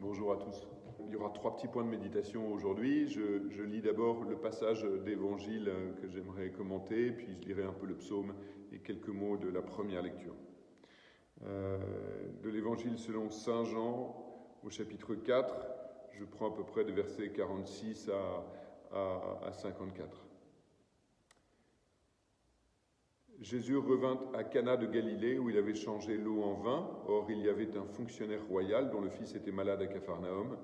Bonjour à tous. Il y aura 3 petits points de méditation aujourd'hui. Je lis d'abord le passage d'évangile que j'aimerais commenter, puis je lirai un peu le psaume et quelques mots de la première lecture. De l'évangile selon Saint Jean, au chapitre 4, je prends à peu près des versets 46 à 54. Jésus revint à Cana de Galilée où il avait changé l'eau en vin. Or, il y avait un fonctionnaire royal dont le fils était malade à Capharnaüm.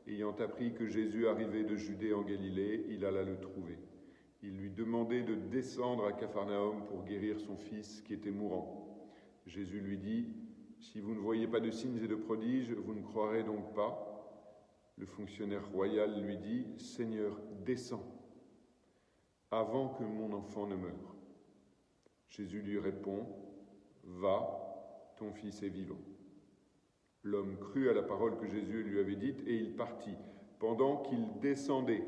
Ayant appris que Jésus arrivait de Judée en Galilée, il alla le trouver. Il lui demandait de descendre à Capharnaüm pour guérir son fils qui était mourant. Jésus lui dit : « Si vous ne voyez pas de signes et de prodiges, vous ne croirez donc pas ? » Le fonctionnaire royal lui dit : « Seigneur, descends, avant que mon enfant ne meure. » Jésus lui répond : « Va, ton fils est vivant. » L'homme crut à la parole que Jésus lui avait dite et il partit. Pendant qu'il descendait,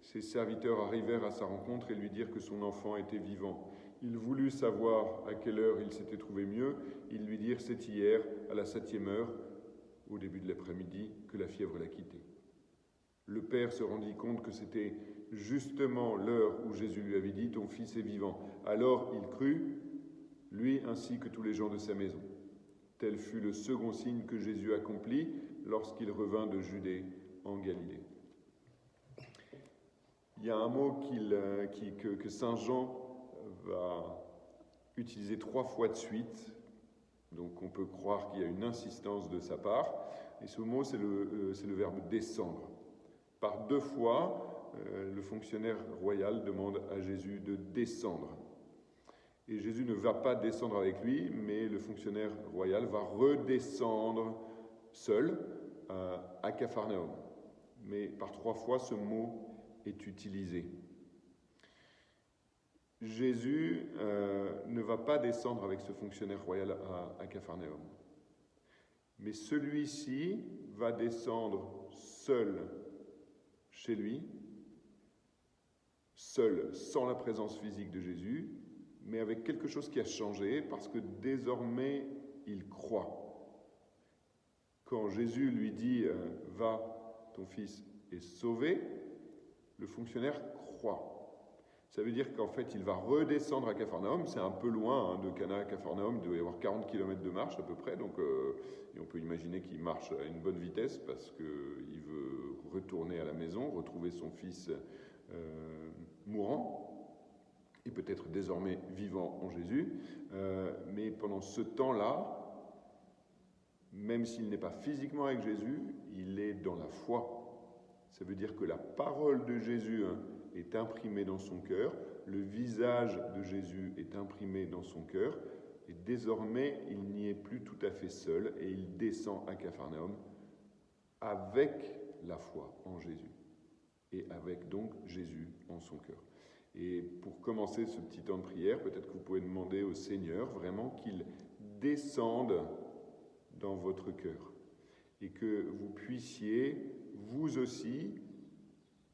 ses serviteurs arrivèrent à sa rencontre et lui dirent que son enfant était vivant. Il voulut savoir à quelle heure il s'était trouvé mieux. Ils lui dirent : « C'est hier, à la 7e heure, au début de l'après-midi, que la fièvre l'a quitté. » Le père se rendit compte que c'était justement l'heure où Jésus lui avait dit : « Ton fils est vivant. » Alors il crut, lui ainsi que tous les gens de sa maison. Tel fut le second signe que Jésus accomplit lorsqu'il revint de Judée en Galilée. Il y a un mot que Saint Jean va utiliser 3 fois de suite, donc on peut croire qu'il y a une insistance de sa part, et ce mot c'est le verbe « descendre ». Par 2 fois, le fonctionnaire royal demande à Jésus de descendre. Et Jésus ne va pas descendre avec lui, mais le fonctionnaire royal va redescendre seul à Capharnaüm. Mais par 3 fois, ce mot est utilisé. Jésus ne va pas descendre avec ce fonctionnaire royal à Capharnaüm. Mais celui-ci va descendre seul chez lui, seul, sans la présence physique de Jésus, mais avec quelque chose qui a changé, parce que désormais, il croit. Quand Jésus lui dit « Va, ton fils est sauvé », le fonctionnaire croit. Ça veut dire qu'en fait, il va redescendre à Capharnaüm. C'est un peu loin de Cana à Capharnaüm, il doit y avoir 40 km de marche à peu près, donc, et on peut imaginer qu'il marche à une bonne vitesse parce qu'il veut retourner à la maison, retrouver son fils mourant, et peut-être désormais vivant en Jésus. Mais pendant ce temps-là, même s'il n'est pas physiquement avec Jésus, il est dans la foi. Ça veut dire que la parole de Jésus est imprimée dans son cœur, le visage de Jésus est imprimé dans son cœur, et désormais, il n'y est plus tout à fait seul, et il descend à Capharnaüm avec la foi en Jésus, et avec donc Jésus en son cœur. Et pour commencer ce petit temps de prière, peut-être que vous pouvez demander au Seigneur vraiment qu'il descende dans votre cœur, et que vous puissiez, vous aussi,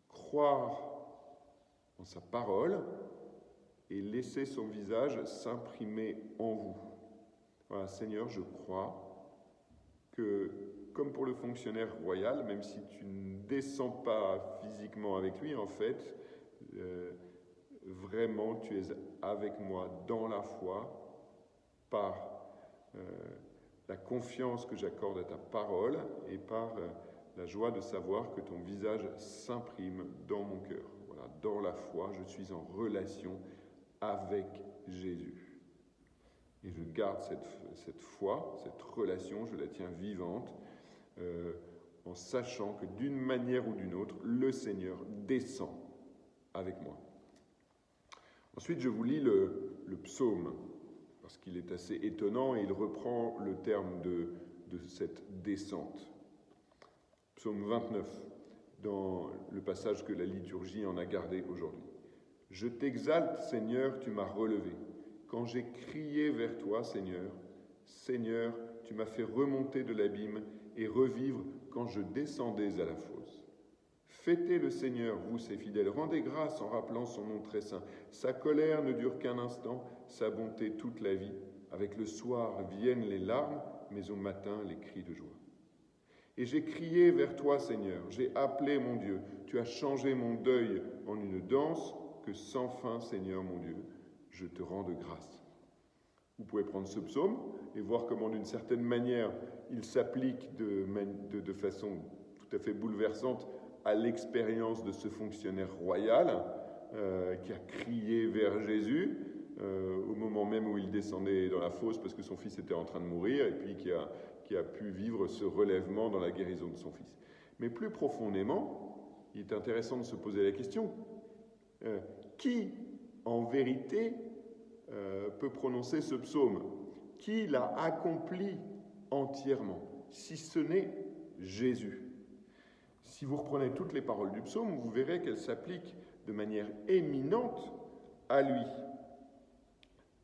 croire en sa parole et laisser son visage s'imprimer en vous. Voilà, Seigneur, je crois que, comme pour le fonctionnaire royal, même si tu ne descends pas physiquement avec lui, en fait, vraiment tu es avec moi dans la foi, par la confiance que j'accorde à ta parole et par la joie de savoir que ton visage s'imprime dans mon cœur. Voilà, dans la foi, je suis en relation avec Jésus. Et je garde cette foi, cette relation, je la tiens vivante, en sachant que d'une manière ou d'une autre, le Seigneur descend avec moi. Ensuite, je vous lis le psaume, parce qu'il est assez étonnant et il reprend le terme de cette descente. Psaume 29, dans le passage que la liturgie en a gardé aujourd'hui. « Je t'exalte, Seigneur, tu m'as relevé. Quand j'ai crié vers toi, Seigneur, Seigneur, tu m'as fait remonter de l'abîme et revivre quand je descendais à la fosse. Fêtez le Seigneur, vous ses fidèles, rendez grâce en rappelant son nom très saint. Sa colère ne dure qu'un instant, sa bonté toute la vie. Avec le soir viennent les larmes, mais au matin les cris de joie. Et j'ai crié vers toi, Seigneur, j'ai appelé mon Dieu. Tu as changé mon deuil en une danse que sans fin, Seigneur mon Dieu, je te rends de grâce. Vous pouvez prendre ce psaume et voir comment, d'une certaine manière, il s'applique de façon tout à fait bouleversante à l'expérience de ce fonctionnaire royal qui a crié vers Jésus au moment même où il descendait dans la fosse parce que son fils était en train de mourir, et puis qui a pu vivre ce relèvement dans la guérison de son fils. Mais plus profondément, il est intéressant de se poser la question, qui, en vérité, peut prononcer ce psaume? Qui l'a accompli entièrement, si ce n'est Jésus? Si vous reprenez toutes les paroles du psaume, vous verrez qu'elles s'appliquent de manière éminente à lui.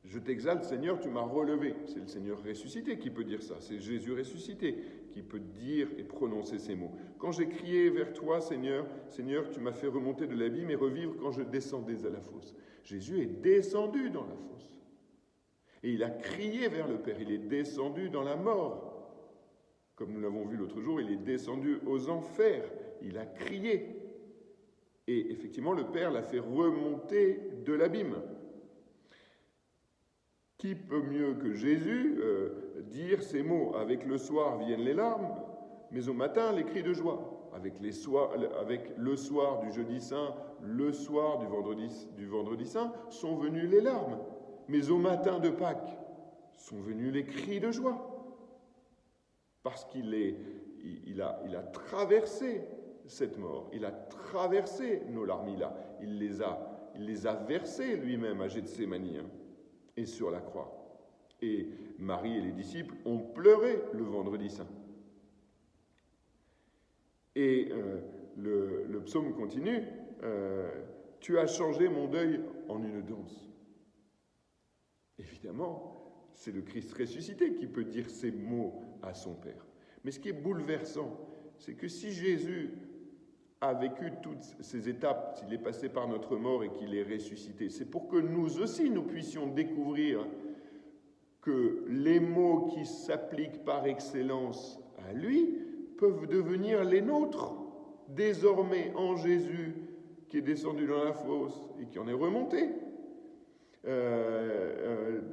Je t'exalte, Seigneur, tu m'as relevé. C'est le Seigneur ressuscité qui peut dire ça. C'est Jésus ressuscité qui peut dire et prononcer ces mots. Quand j'ai crié vers toi, Seigneur, Seigneur, tu m'as fait remonter de l'abîme et revivre quand je descendais à la fosse. Jésus est descendu dans la fosse. Et il a crié vers le Père. Il est descendu dans la mort. Comme nous l'avons vu l'autre jour, il est descendu aux enfers. Il a crié. Et effectivement, le Père l'a fait remonter de l'abîme. Qui peut mieux que Jésus dire ces mots? Avec le soir viennent les larmes, mais au matin les cris de joie. Avec le soir du jeudi saint, le soir du vendredi saint, sont venues les larmes. Mais au matin de Pâques, sont venus les cris de joie. Parce qu'il a traversé cette mort, il a traversé nos larmes, il les a versées lui-même à Gethsémani, et sur la croix. Et Marie et les disciples ont pleuré le vendredi saint. Et le psaume continue, tu as changé mon deuil en une danse. Évidemment, c'est le Christ ressuscité qui peut dire ces mots à son Père. Mais ce qui est bouleversant, c'est que si Jésus a vécu toutes ces étapes, s'il est passé par notre mort et qu'il est ressuscité, c'est pour que nous aussi, nous puissions découvrir que les mots qui s'appliquent par excellence à lui peuvent devenir les nôtres, désormais en Jésus, qui est descendu dans la fosse et qui en est remonté,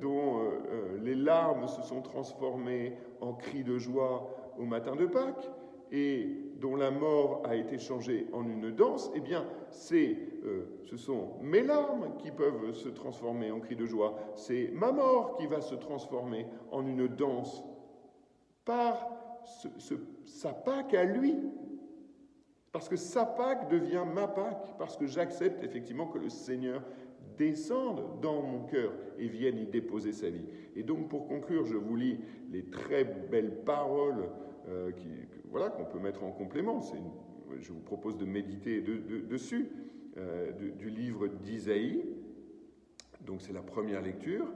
dont les larmes se sont transformées en cris de joie au matin de Pâques, et dont la mort a été changée en une danse, eh bien, ce sont mes larmes qui peuvent se transformer en cris de joie. C'est ma mort qui va se transformer en une danse par sa Pâque à lui. Parce que sa Pâque devient ma Pâque, parce que j'accepte effectivement que le Seigneur descende dans mon cœur et vienne y déposer sa vie. Et donc, pour conclure, je vous lis les très belles paroles qu'on peut mettre en complément. Je vous propose de méditer dessus, du livre d'Isaïe. Donc c'est la première lecture,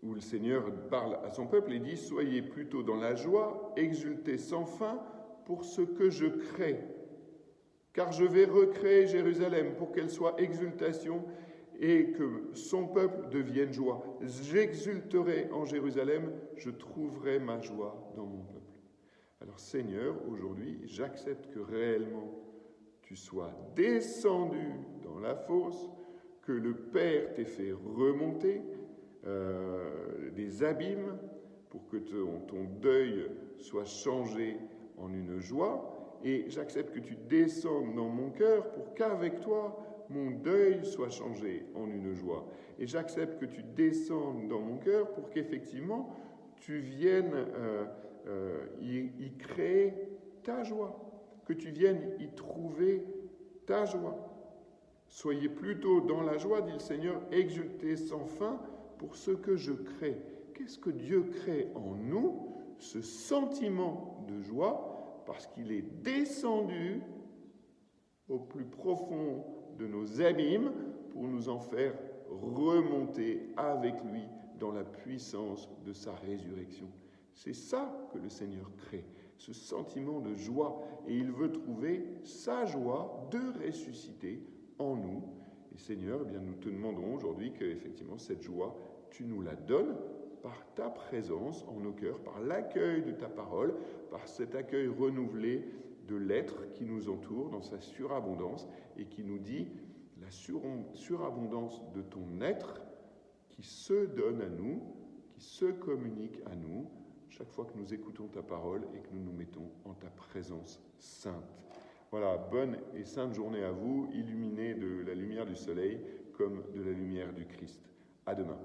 où le Seigneur parle à son peuple et dit « Soyez plutôt dans la joie, exultez sans fin pour ce que je crée. Car je vais recréer Jérusalem pour qu'elle soit exultation et que son peuple devienne joie. J'exulterai en Jérusalem, je trouverai ma joie dans mon peuple. » Alors Seigneur, aujourd'hui, j'accepte que réellement tu sois descendu dans la fosse, que le Père t'ait fait remonter des abîmes pour que ton deuil soit changé en une joie, et j'accepte que tu descendes dans mon cœur pour qu'avec toi, mon deuil soit changé en une joie. Et j'accepte que tu descendes dans mon cœur pour qu'effectivement, tu viennes y créer ta joie, que tu viennes y trouver ta joie. Soyez plutôt dans la joie, dit le Seigneur, exultez sans fin pour ce que je crée. Qu'est-ce que Dieu crée en nous? Ce sentiment de joie, parce qu'il est descendu au plus profond de nos abîmes pour nous en faire remonter avec lui dans la puissance de sa résurrection. C'est ça que le Seigneur crée, ce sentiment de joie. Et il veut trouver sa joie de ressusciter en nous. Et Seigneur, eh bien, nous te demandons aujourd'hui qu'effectivement cette joie, tu nous la donnes par ta présence en nos cœurs, par l'accueil de ta parole, par cet accueil renouvelé de l'être qui nous entoure dans sa surabondance et qui nous dit la surabondance de ton être qui se donne à nous, qui se communique à nous, chaque fois que nous écoutons ta parole et que nous nous mettons en ta présence sainte. Voilà, bonne et sainte journée à vous, illuminée de la lumière du soleil comme de la lumière du Christ. À demain.